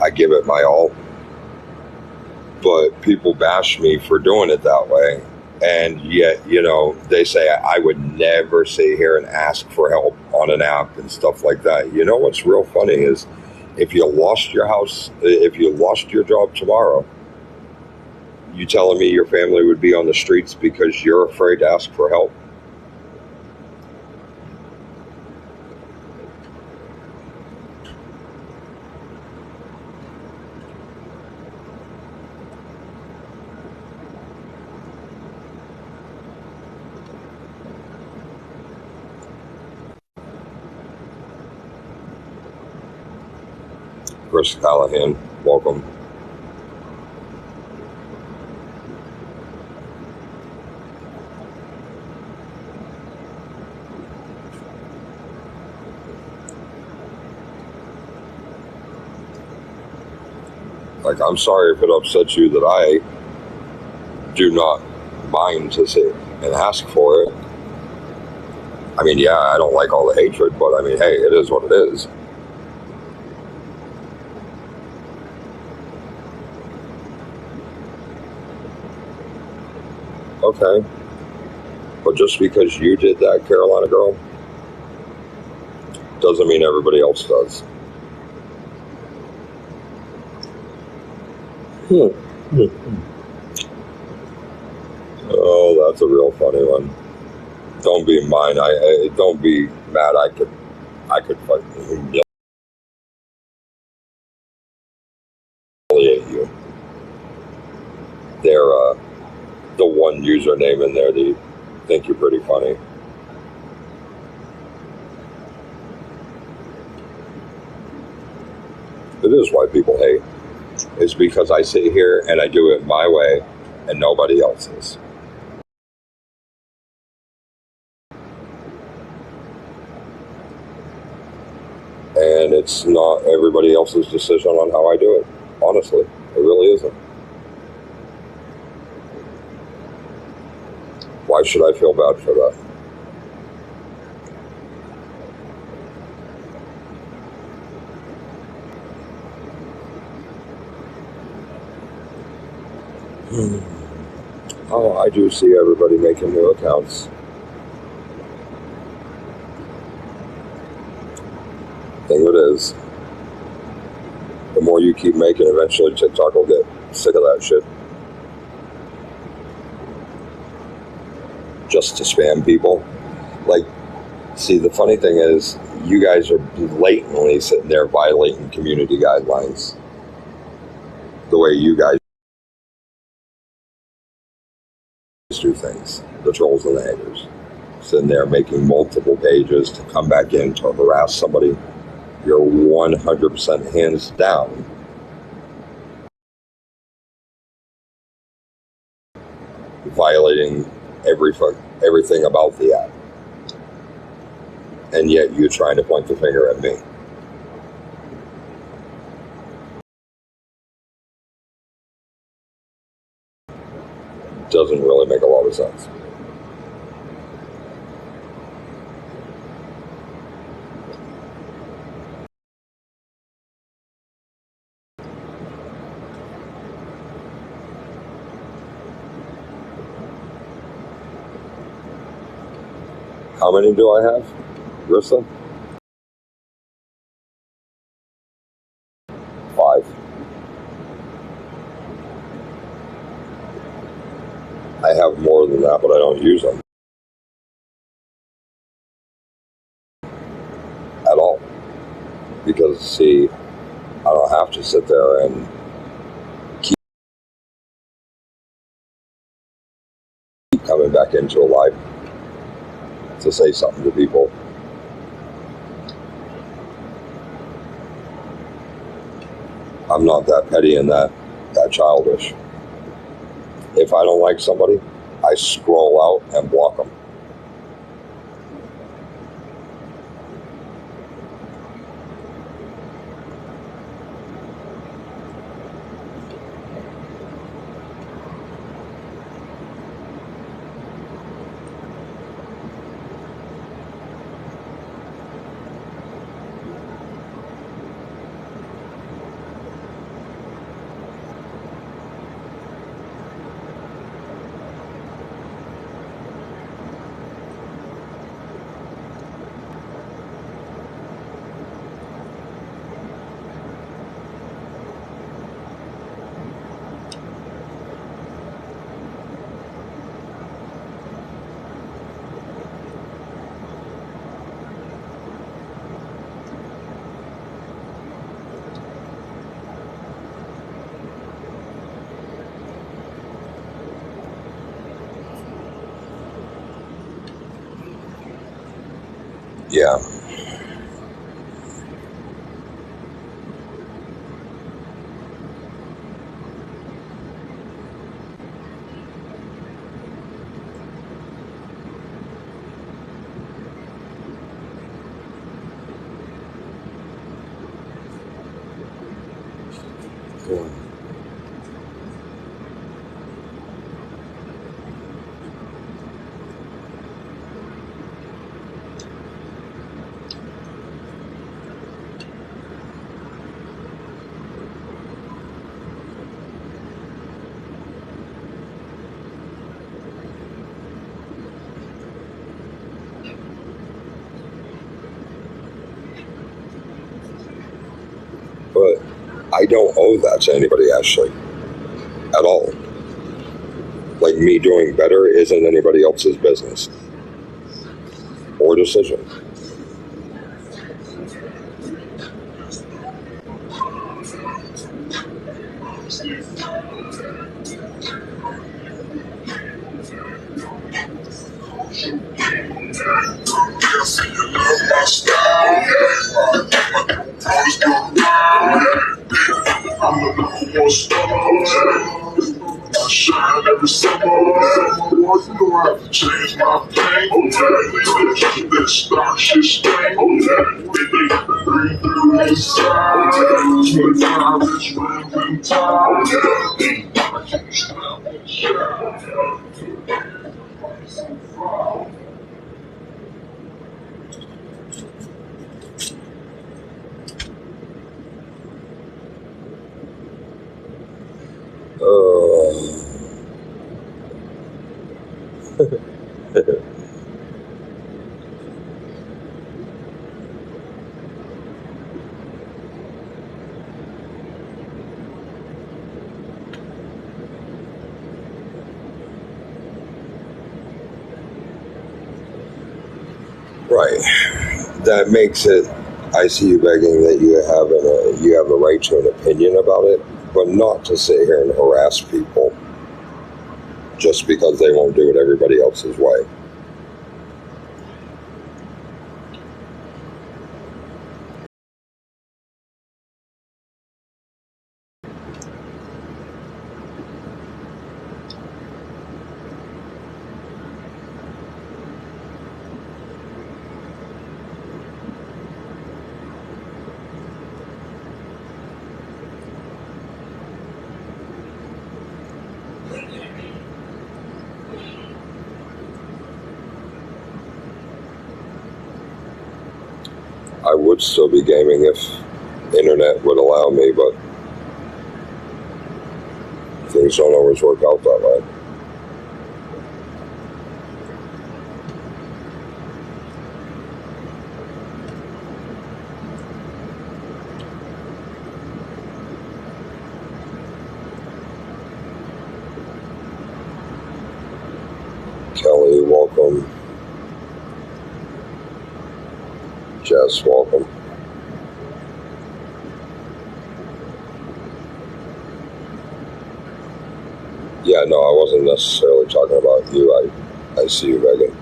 I give it my all, but people bash me for doing it that way. And yet, they say I would never sit here and ask for help on an app and stuff like that. You know what's real funny is if you lost your house, if you lost your job tomorrow, you telling me your family would be on the streets because you're afraid to ask for help? Chris Callahan, welcome. Like, I'm sorry if it upsets you that I do not mind to sit and ask for it. I mean, yeah, I don't like all the hatred, but I mean, hey, it is what it is. Okay. But just because you did that, Carolina girl, doesn't mean everybody else does. Oh, that's a real funny one. Don't be mine. I don't be mad. I could fucking humiliate you. They're the one username in there that you think you're pretty funny. It is why people hate. It's because I sit here and I do it my way and nobody else's. And it's not everybody else's decision on how I do it. Honestly, it really isn't. Why should I feel bad for that? Oh, I do see everybody making new accounts. Thing it is, the more you keep making, eventually TikTok will get sick of that shit. Just to spam people. Like, see, the funny thing is, you guys are blatantly sitting there violating community guidelines. The way you guys do things, the trolls and the haters. Sitting there making multiple pages to come back in to harass somebody. You're 100% hands down violating everything about the app. And yet you're trying to point the finger at me. Doesn't really make a lot of sense. How many do I have, Rissa? 5. I have more than that, but I don't use them at all. Because, see, I don't have to sit there and keep coming back into a live to say something to people. I'm not that petty and that childish. If I don't like somebody, I scroll out and block them. Yeah, but I don't owe that to anybody, Ashley, at all. Like, me doing better isn't anybody else's business or decision. I shine every summer. Boy, you know I have to change my thing. Okay, that stock shit stain. Okay, breathe through inside. 25 inch rims and tires. I can't stop and shine. Uh, right. That makes it. I see you begging that you have the right to an opinion about it, but not to sit here and harass people just because they won't do it everybody else's way. I would still be gaming if internet would allow me, but things don't always work out that way. Kelly, welcome. Jess, welcome. Yeah, no, I wasn't necessarily talking about you. I see you, Megan.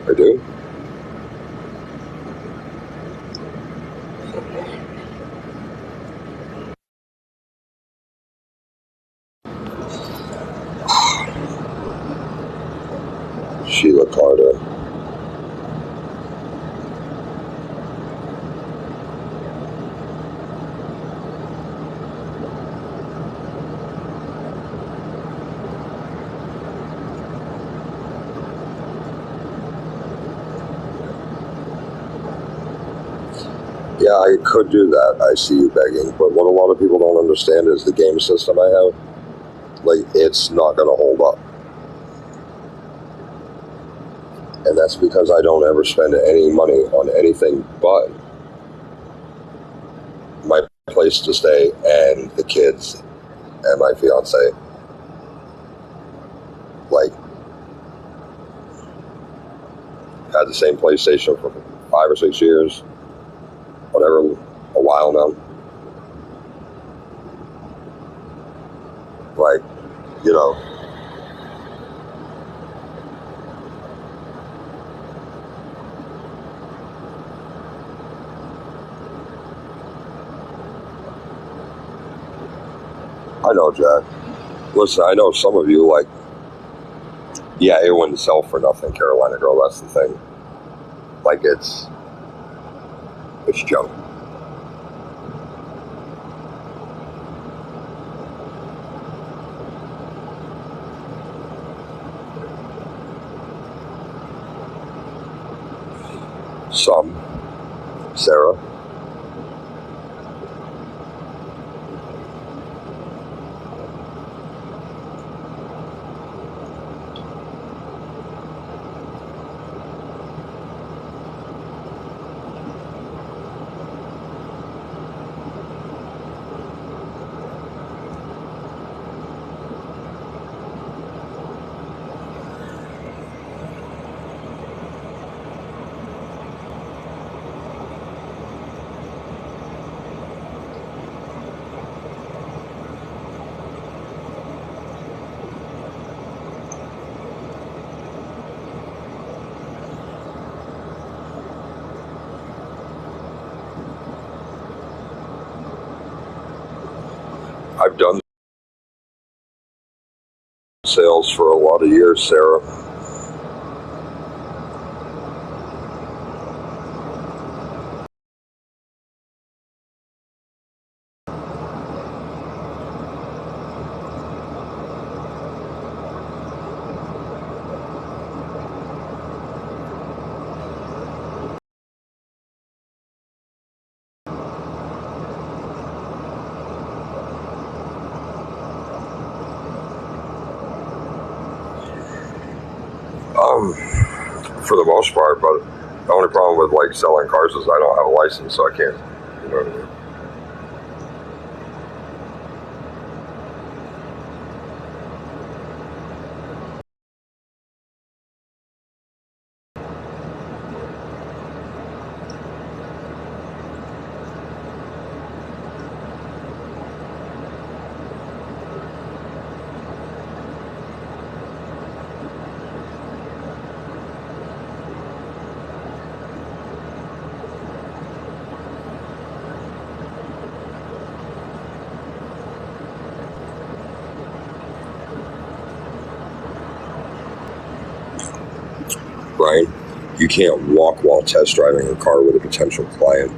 I do. Sheila Carter. Yeah, I could do that. I see you begging. But what a lot of people don't understand is the game system I have, like, it's not going to hold up. And that's because I don't ever spend any money on anything but my place to stay and the kids and my fiance. Like, had the same PlayStation for 5 or 6 years, whatever, a while now. You know, I know, Jack. Listen, I know some of you like, yeah, it wouldn't sell for nothing, Carolina Girl. That's the thing. Like it's junk. Some, Sarah. I've done sales for a lot of years, Sarah. Um, for the most part, but the only problem with like selling cars is I don't have a license, so I can't. You know what I mean? Brian, you can't walk while test driving a car with a potential client.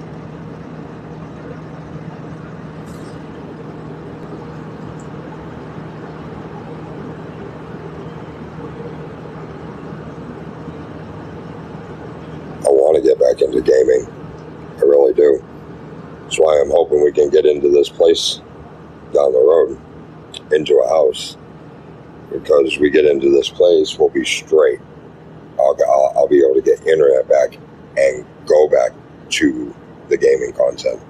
I want to get back into gaming. I really do. That's why I'm hoping we can get into this place down the road, into a house. Because we get into this place, we'll be straight. I'll be able to get internet back and go back to the gaming content.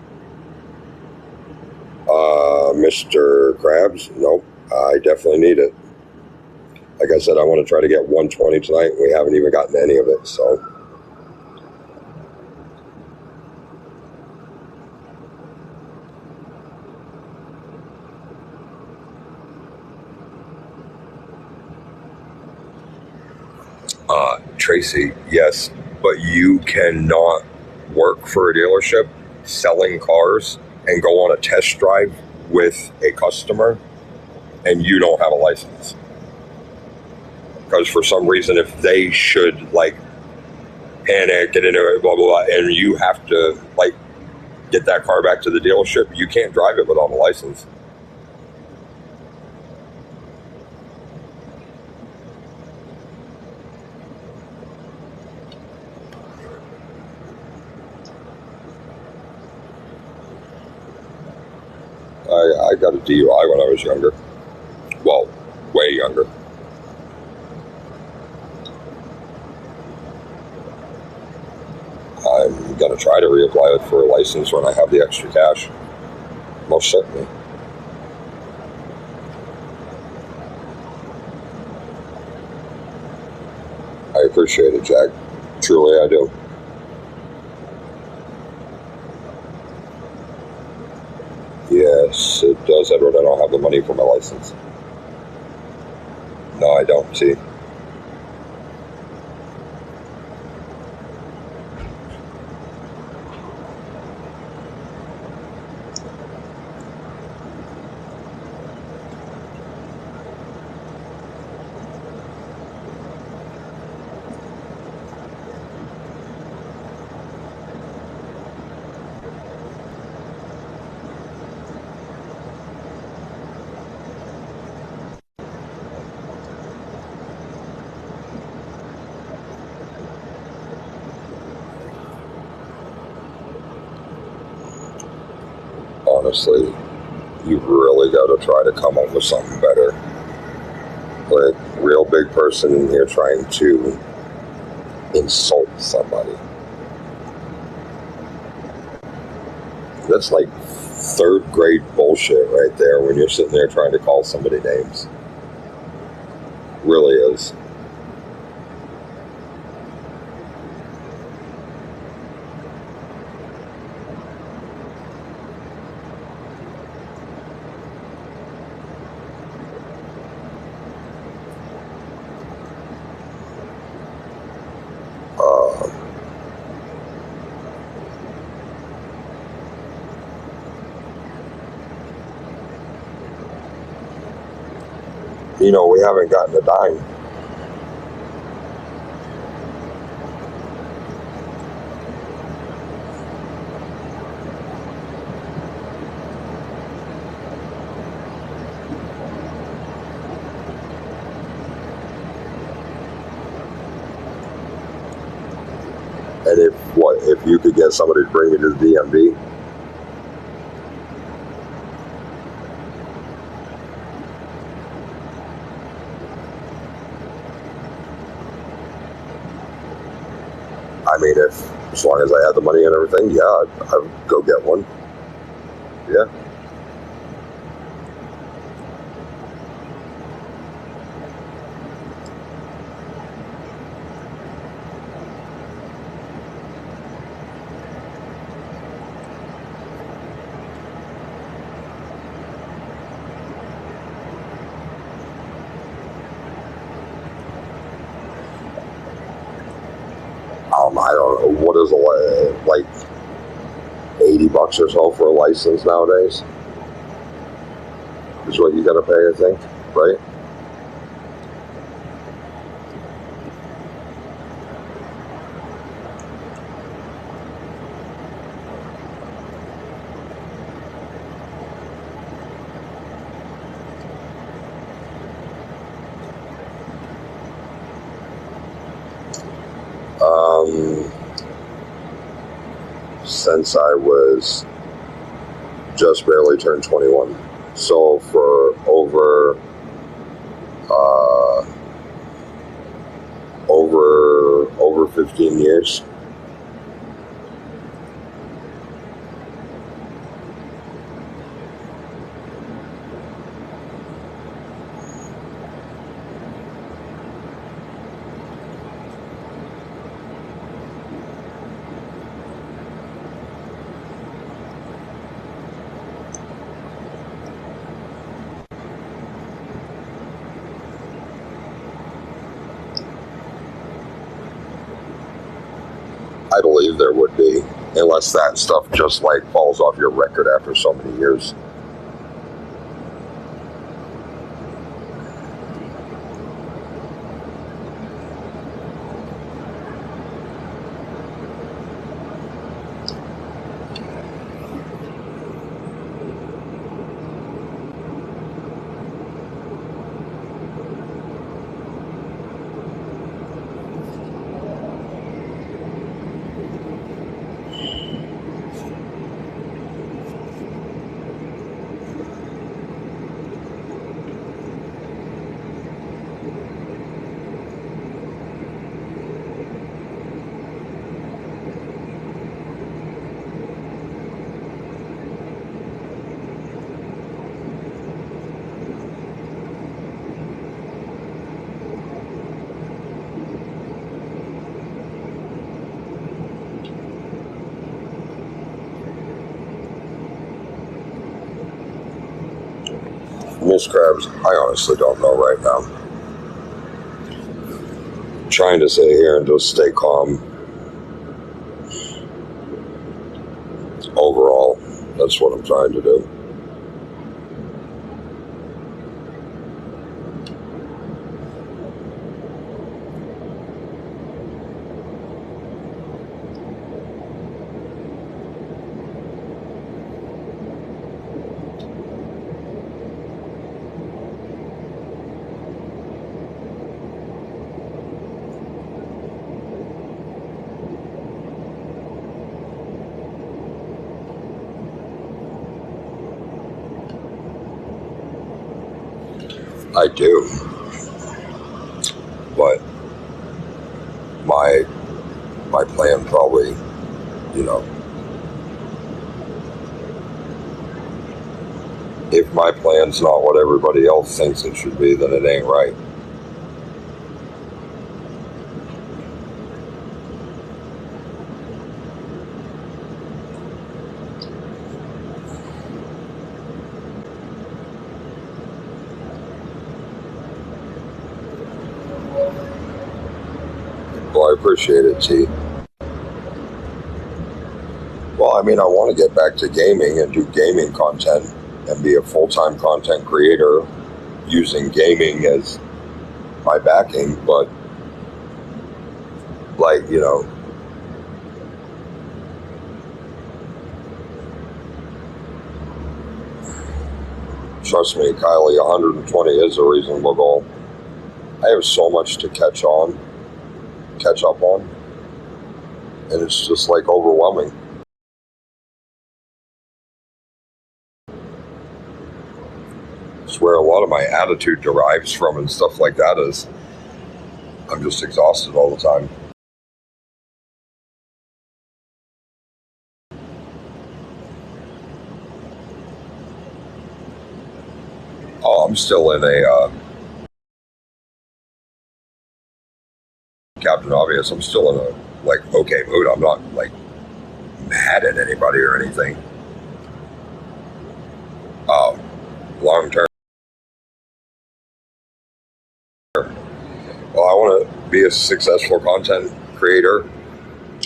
Mr. Krabs, nope. I definitely need it. Like I said, I want to try to get 120 tonight. We haven't even gotten any of it, so. Tracy, yes, but you cannot work for a dealership selling cars and go on a test drive with a customer and you don't have a license. Because for some reason, if they should like panic, get into it, blah, blah, blah, and you have to like get that car back to the dealership, you can't drive it without a license. I got a DUI when I was younger. Well, way younger. I'm going to try to reapply for a license when I have the extra cash. Most certainly. I appreciate it, Jack. Truly, I do. Yes, it does, Edward. I don't have the money for my license. No, I don't. See, honestly, you've really got to try to come up with something better. Like, real big person in here trying to insult somebody. That's like third grade bullshit right there when you're sitting there trying to call somebody names. Really is. Uh, we haven't gotten a dime. And if you could get somebody to bring me to the DMV, I mean, if as long as I had the money and everything, yeah, I'd go get one. Yeah. I don't know what is like $80 or so for a license nowadays. Is what you got to pay, I think, right? Um, since I was just barely turned 21, so for uh, over 15 years. I believe there would be, unless that stuff just like falls off your record after so many years. Miss Krabs, I honestly don't know right now. trying to sit here and just stay calm overall. That's what I'm trying to do. I do, but my plan probably, you know, if my plan's not what everybody else thinks it should be, then it ain't right. Well, I appreciate it, T. Well, I mean, I want to get back to gaming and do gaming content and be a full-time content creator using gaming as my backing, but like, you know, trust me, Kylie, 120 is a reasonable goal. I have so much to catch up on, and it's just like overwhelming. It's where a lot of my attitude derives from and stuff like that is I'm just exhausted all the time. Oh, I'm still in a Captain Obvious. I'm still in a like okay mood. I'm not like mad at anybody or anything. Long term. Well, I want to be a successful content creator.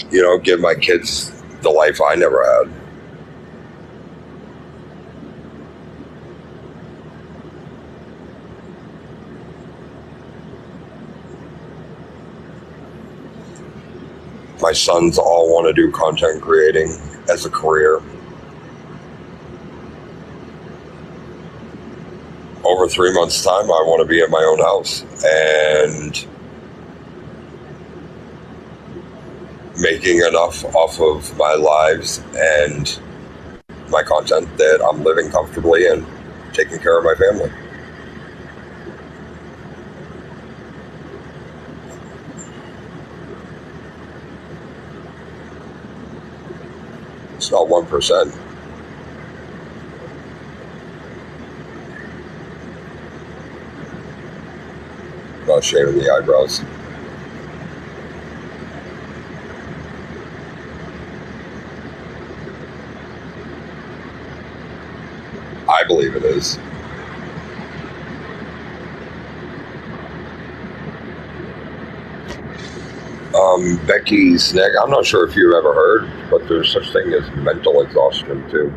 You know, give my kids the life I never had. My sons all want to do content creating as a career. Over 3 months' time, I want to be in my own house and making enough off of my lives and my content that I'm living comfortably and taking care of my family. It's not 1%. Not shaving the eyebrows. I believe it is. Becky's neck. I'm not sure if you've ever heard, but there's such thing as mental exhaustion too.